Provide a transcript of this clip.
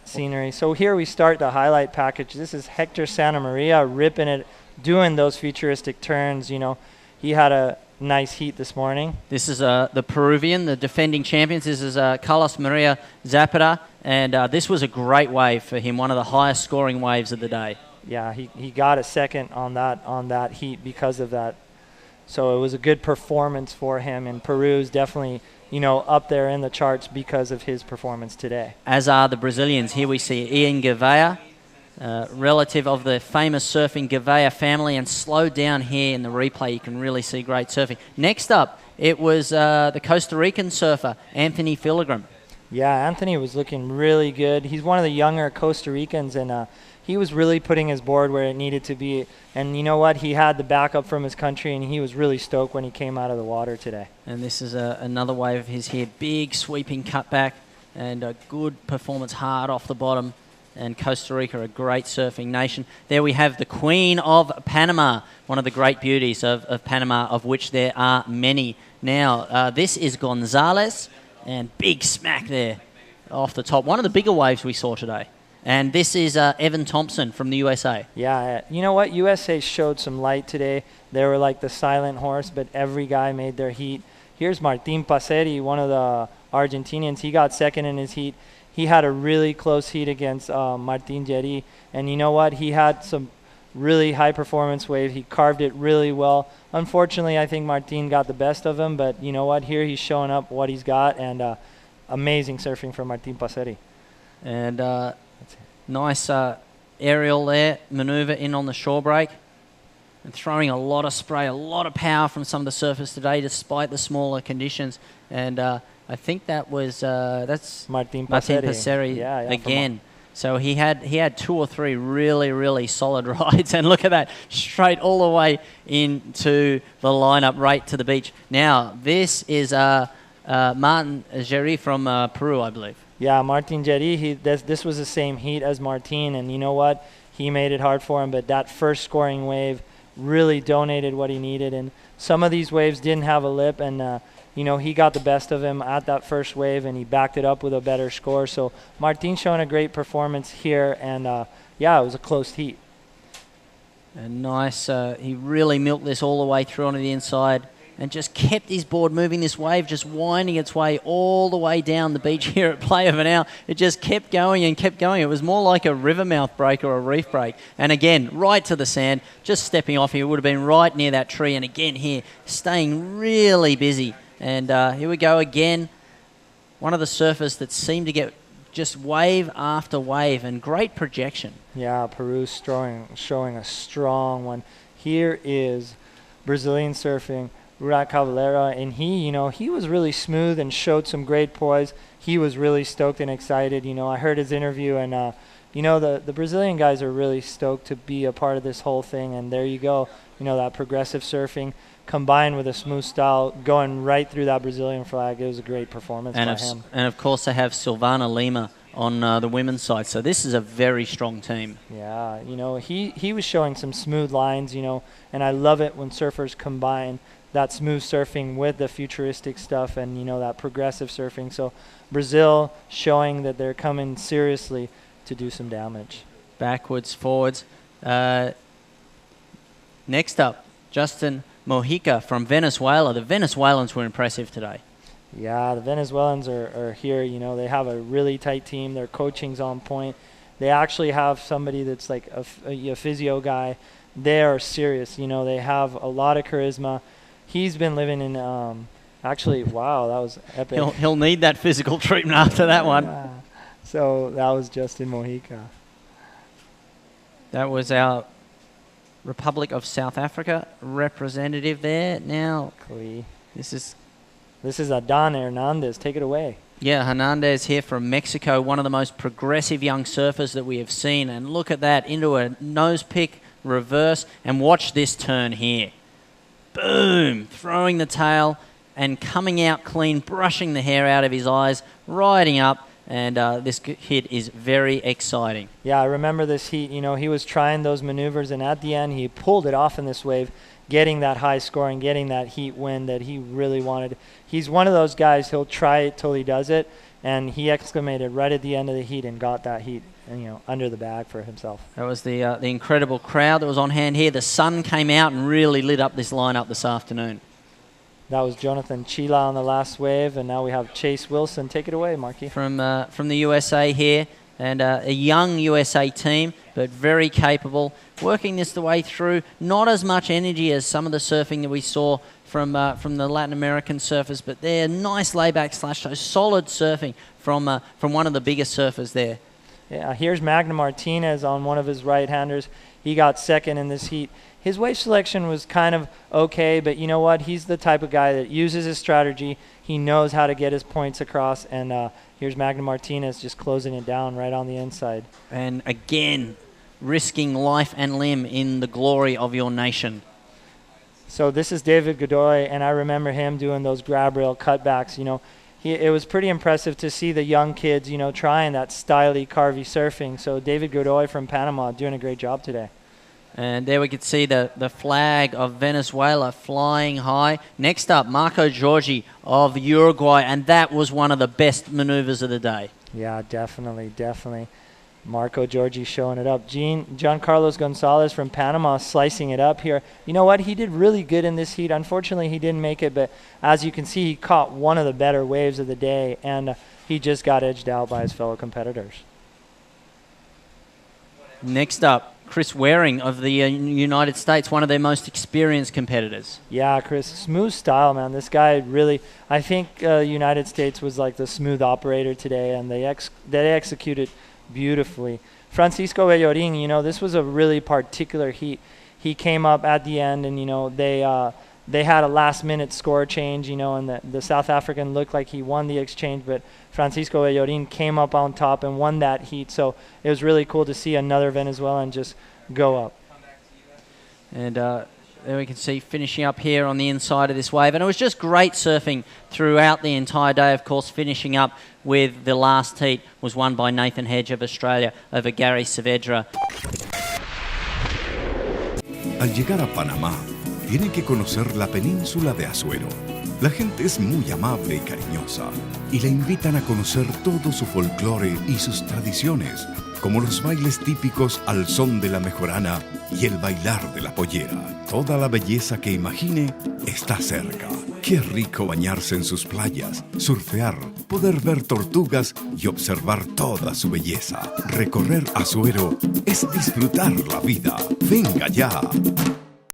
scenery. So here we start the highlight package. This is Hector Santa Maria ripping it, doing those futuristic turns. You know, he had a nice heat this morning. This is the Peruvian, the defending champions. This is Carlos Maria Zapata, and this was a great wave for him, one of the highest scoring waves of the day. Yeah, he got a second on that heat because of that. So it was a good performance for him, and Peru's definitely, you know, up there in the charts because of his performance today. As are the Brazilians. Here we see Ian Gouveia, relative of the famous surfing Gouveia family, and slowed down here in the replay. You can really see great surfing. Next up, it was the Costa Rican surfer, Anthony Filigram. Yeah, Anthony was looking really good. He's one of the younger Costa Ricans, and he was really putting his board where it needed to be. And you know what? He had the backup from his country, and he was really stoked when he came out of the water today. And this is another wave of his here. Big sweeping cutback and a good performance hard off the bottom. And Costa Rica, a great surfing nation. There we have the Queen of Panama, one of the great beauties of Panama, of which there are many. Now, this is Gonzalez, and big smack there off the top. One of the bigger waves we saw today. And this is Evan Thompson from the USA. Yeah, you know what? USA showed some light today. They were like the silent horse, but every guy made their heat. Here's Martín Paseri, one of the Argentinians. He got second in his heat. He had a really close heat against Martín Geri. And you know what? He had some really high performance wave. He carved it really well. Unfortunately, I think Martín got the best of him, but you know what? Here he's showing up what he's got, and amazing surfing from Martín Paseri. And nice aerial there, maneuver in on the shore break. And throwing a lot of spray, a lot of power from some of the surfers today despite the smaller conditions. And I think that was that's Martín Paseri yeah, again. So he had 2 or 3 really, really solid rides. And look at that, straight all the way into the lineup, right to the beach. Now, this is Martin Geri from Peru, I believe. Yeah, Martín Geri, this was the same heat as Martín, and you know what? He made it hard for him, but that first scoring wave really donated what he needed, and some of these waves didn't have a lip, and you know, he got the best of him at that first wave, and he backed it up with a better score. So Martín showing a great performance here, and yeah, it was a close heat. And nice, he really milked this all the way through onto the inside, and just kept his board moving, this wave just winding its way all the way down the beach here at Playa Vanal. It just kept going and kept going. It was more like a river mouth break or a reef break. And again, right to the sand, just stepping off here. It would have been right near that tree. And again here, staying really busy. And here we go again. One of the surfers that seemed to get just wave after wave, and great projection. Yeah, Peru's showing a strong one. Here is Brazilian surfing, Rurat Cavalera, and he was really smooth and showed some great poise. He was really stoked and excited. I heard his interview, and the Brazilian guys are really stoked to be a part of this whole thing. And there you go, that progressive surfing combined with a smooth style going right through that Brazilian flag. It was a great performance by him. And of course they have Silvana Lima on the women's side, so this is a very strong team. Yeah, he was showing some smooth lines, and I love it when surfers combine that smooth surfing with the futuristic stuff and, that progressive surfing. So Brazil showing that they're coming seriously to do some damage. Backwards, forwards. Next up, Justin Mojica from Venezuela. The Venezuelans were impressive today. Yeah, the Venezuelans are here. They have a really tight team. Their coaching's on point. They actually have somebody that's like a physio guy. They are serious. They have a lot of charisma. He's been living in actually, wow, that was epic. He'll need that physical treatment after that one. Yeah. So that was Justin Mojica. That was our Republic of South Africa representative there. Now, this is Adan Hernandez. Take it away. Yeah, Hernandez here from Mexico, one of the most progressive young surfers that we have seen. And look at that, into a nose pick, reverse, and watch this turn here. Boom! Throwing the tail and coming out clean, brushing the hair out of his eyes, riding up, and this hit is very exciting. Yeah, I remember this heat. He was trying those maneuvers, and at the end, he pulled it off in this wave. getting that high score and getting that heat win that he really wanted. He's one of those guys, he'll try it till he does it, and he exclamated right at the end of the heat and got that heat, under the bag for himself. That was the incredible crowd that was on hand here. The sun came out and really lit up this lineup this afternoon. That was Jonathan Chila on the last wave, and now we have Chase Wilson. Take it away, Marky. From the USA here, and a young USA team, but very capable, working this the way through. Not as much energy as some of the surfing that we saw from the Latin American surfers, but they're nice layback slash toes, solid surfing from one of the biggest surfers there. Yeah, here's Magna Martinez on one of his right-handers. He got second in this heat. His wave selection was kind of okay, but you know what? He's the type of guy that uses his strategy. He knows how to get his points across, and here's Magna Martinez just closing it down right on the inside. And again, risking life and limb in the glory of your nation. So this is David Godoy, and I remember him doing those grab rail cutbacks. It was pretty impressive to see the young kids, trying that styly, carvy surfing. So David Godoy from Panama doing a great job today. And there we could see the flag of Venezuela flying high. Next up, Marco Giorgi of Uruguay, and that was one of the best maneuvers of the day. Yeah, definitely. Marco Giorgi showing it up. Giancarlos Gonzalez from Panama slicing it up here. You know what? He did really good in this heat. Unfortunately, he didn't make it, but as you can see, he caught one of the better waves of the day, and he just got edged out by his fellow competitors. Next up, Chris Waring of the United States, one of their most experienced competitors. Yeah, Chris, smooth style, man. This guy really, I think United States was like the smooth operator today, and they executed beautifully. Francisco Bellorin, this was a really particular heat. He came up at the end, and they had a last-minute score change, and the South African looked like he won the exchange, but Francisco Bellorin came up on top and won that heat. So it was really cool to see another Venezuelan just go up. And there we can see finishing up here on the inside of this wave. And it was just great surfing throughout the entire day. Of course, finishing up with the last heat was won by Nathan Hedge of Australia over Gary Saavedra. Al llegar a Panamá, tiene que conocer la península de Azuero. La gente es muy amable y cariñosa y le invitan a conocer todo su folclore y sus tradiciones, como los bailes típicos al son de la mejorana y el bailar de la pollera. Toda la belleza que imagine está cerca. Qué rico bañarse en sus playas, surfear, poder ver tortugas y observar toda su belleza. Recorrer Azuero es disfrutar la vida. ¡Venga ya!